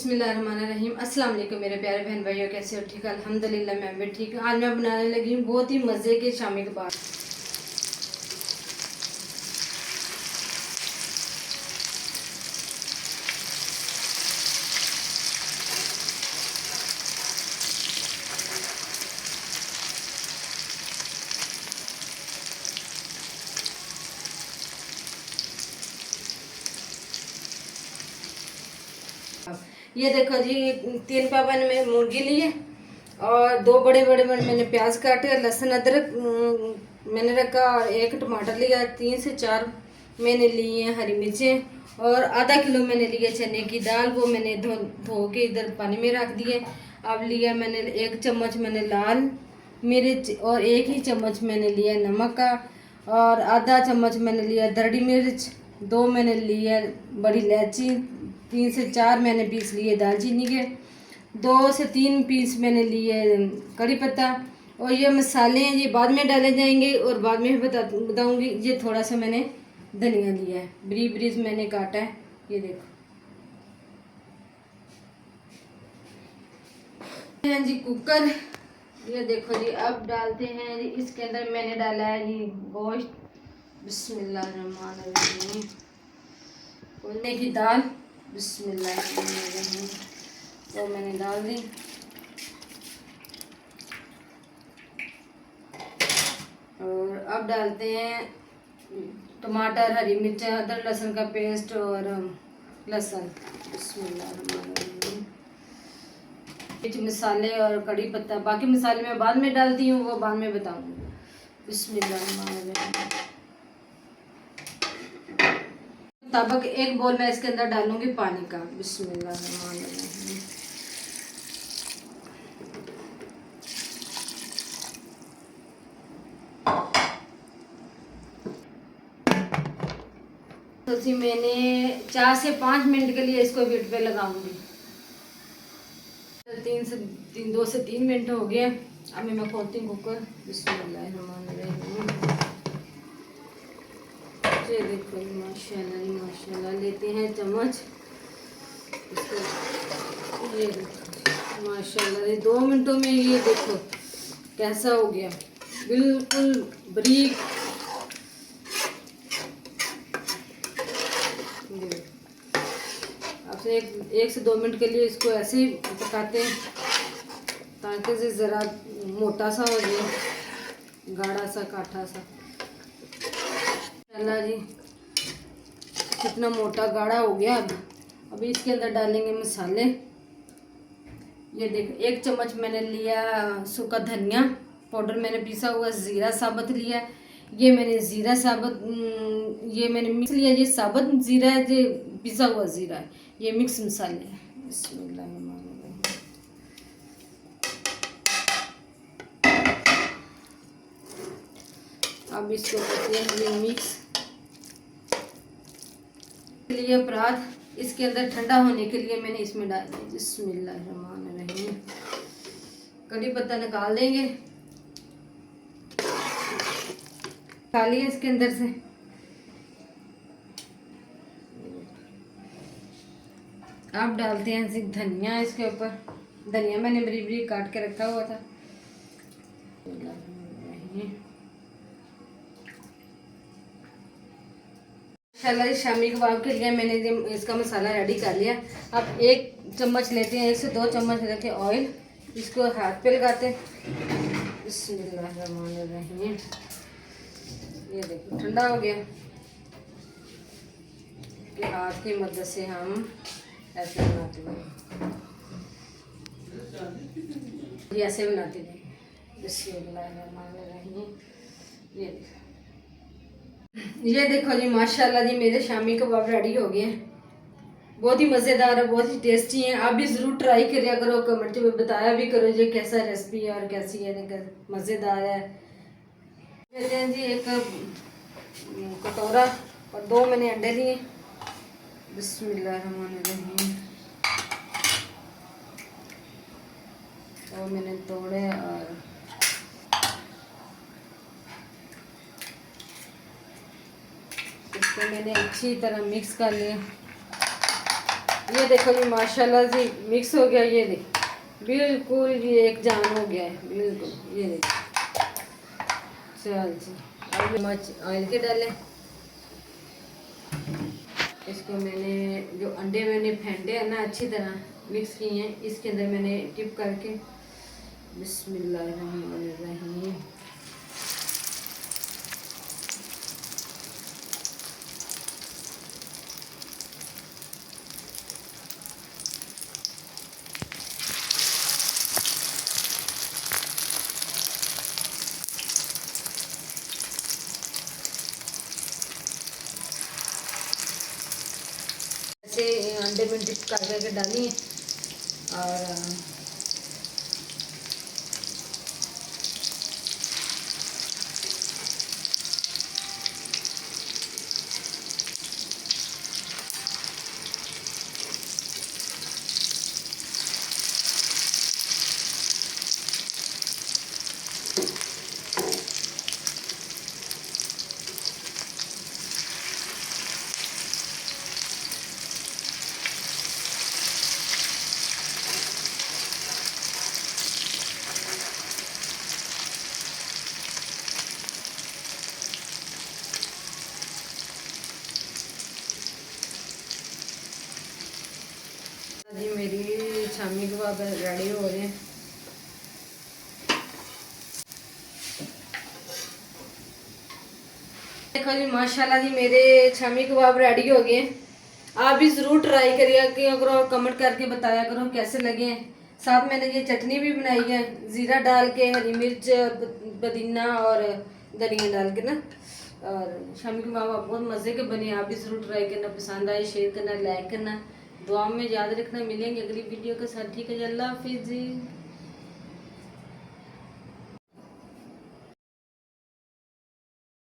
बिस्मिल्लाहिर्रहमानिर्रहीम। अस्सलाम वालेकुम मेरे प्यारे बहन भाइयों, कैसे हो? ठीक, अल्हम्दुलिल्लाह मैं भी ठीक हूँ। आज मैं बनाने लगी हूँ बहुत ही मज़े के शामी कबाब। ये देखो जी, 3 पावन में मुर्गी ली है और 2 बड़े बड़े मैंने प्याज काटे, लहसुन अदरक मैंने रखा और 1 टमाटर लिया, 3 से 4 मैंने लिए हैं हरी मिर्चें और आधा किलो मैंने लिया चने की दाल। वो मैंने धो के इधर पानी में रख दिए। अब लिया मैंने 1 चम्मच मैंने लाल मिर्च और 1 ही चम्मच मैंने लिया नमक का और आधा चम्मच मैंने लिया दरड़ी मिर्च, 2 मैंने लिया बड़ी इलायची, 3 से 4 मैंने पीस लिए दालचीनी के, 2 से 3 पीस मैंने लिए कड़ी पत्ता। और ये मसाले हैं ये बाद में डाले जाएंगे और बाद में बताऊंगी। ये थोड़ा सा मैंने धनिया लिया है, ब्रीज ब्रीज मैंने काटा है, ये देखो। हैं जी कुकर, ये देखो जी। अब डालते हैं जी, इसके अंदर मैंने डाला है जी गोश्त। बिस्मिल्लाहिर्रहमानिर्रहीम। उड़ने की दाल, बिस्मिल्लाहिर्रहमानिर्रहीम, तो मैंने डाल दी। और अब डालते हैं टमाटर, हरी मिर्च, अदरक लहसुन का पेस्ट और लहसुन। बिस्मिल्लाहिर्रहमानिर्रहीम। कुछ मसाले और कड़ी पत्ता, बाकी मसाले मैं बाद में डालती हूँ, वो बाद में बताऊँगी। बिस्मिल्लाहिर्रहमानिर्रहीम। तब 1 बोल मैं इसके अंदर डालूंगी पानी का। बिस्मिल्लाहिर्रहमानिर्रहीम। तो जी मैंने 4 से 5 मिनट के लिए इसको हीट पे लगाऊंगी। 2 से 3 मिनट हो गए। अब मैं खोलती हूँ कुकर। बिस्मिल्लाहिर्रहमानिर्रहीम। ये देखो माशाल्लाह माशाल्लाह। लेते हैं चम्मच, इसको ये देखो माशाल्लाह। ये 2 मिनटों में ये देखो कैसा हो गया, बिल्कुल बारीक। आपसे 1 से 2 मिनट के लिए इसको ऐसे ही पकाते हैं ताकि से ज़रा मोटा सा हो जाए, गाढ़ा सा काठा सा। चला जी, कितना मोटा गाढ़ा हो गया। अब इसके अंदर डालेंगे मसाले। ये देखो 1 चम्मच मैंने लिया सूखा धनिया पाउडर, मैंने पिसा हुआ ज़ीरा साबुत लिया। ये मैंने ज़ीरा साबुत ये मैंने मिक्स लिया। ये साबुत ज़ीरा है, ये पिसा हुआ ज़ीरा है, ये मिक्स मसाले हैं। बिस्मिल्लाहिर्रहमानिर्रहीम। अब इसको करते हैं ये मिक्स लिए परात। इसके अंदर ठंडा होने के लिए मैंने इसमें डाल दिया। बिस्मिल्लाहिर्रहमानिर्रहीम। कड़ी पत्ता निकाल देंगे, निकालिए इसके अंदर से। अब डालते हैं धनिया इसके ऊपर। धनिया मैंने बरी बरी काट के रखा हुआ था। माशाल्लाह शामी कबाब के लिए मैंने इसका मसाला रेडी कर लिया। अब 1 चम्मच लेते हैं, 1 से 2 चम्मच लेते हैं ऑयल, इसको हाथ पे लगाते हैं। बिस्मिल्लाहिर्रहमानिर्रहीम। ये देखो ठंडा हो गया। कि हाथ की मदद से हम ऐसे बनाते हैं, ये ऐसे बनाते हैं। बिस्मिल्लाहिर्रहमानिर्रहीम। ये देखो जी माशाल्लाह जी, मेरे शामी कबाब रेडी हो गए हैं। बहुत ही मज़ेदार है, बहुत ही टेस्टी हैं। आप भी ज़रूर ट्राई करिए करो, कमेंट में बताया भी करो जी कैसा रेसिपी है और कैसी है, मज़ेदार है। लेते हैं जी 1 कटोरा और 2 मैंने अंडे लिए। बिस्मिल्लाहिर्रहमानिर्रहीम। और मैंने तोड़े और इसको मैंने अच्छी तरह मिक्स कर लिया। ये ये देखो जी माशाल्लाह जी मिक्स हो गया, ये देख बिल्कुल ये एक जान हो गया है बिल्कुल। ये देख चल जी अब चम्मच ऑयल के डालें। इसको मैंने जो अंडे मैंने फेंटे हैं ना अच्छी तरह मिक्स किए हैं, इसके अंदर मैंने टिप करके बिस्मिल्लाहिर्रहमानिर्रहीम ऐसे अंडे में डिप कर करके डाली और जी मेरी शामी कबाब रेडी हो रहे हैं। देखो जी माशाल्लाह जी मेरे शामी कबाब रेडी हो गए हैं। आप भी ज़रूर ट्राई करिएगा कि अगर और कमेंट करके बताया करो कैसे लगे हैं। साथ मैंने ये चटनी भी बनाई है ज़ीरा डाल के, हरी मिर्च, पुदीना और धनिया डाल के ना। और शामी कबाब बहुत मज़े के बने, आप भी ज़रूर ट्राई करना। पसंद आए शेयर करना, लाइक करना, दुआ में याद रखना। मिलेंगे अगली वीडियो के साथ। ठीक है जी, अल्लाह हाफिज़ जी।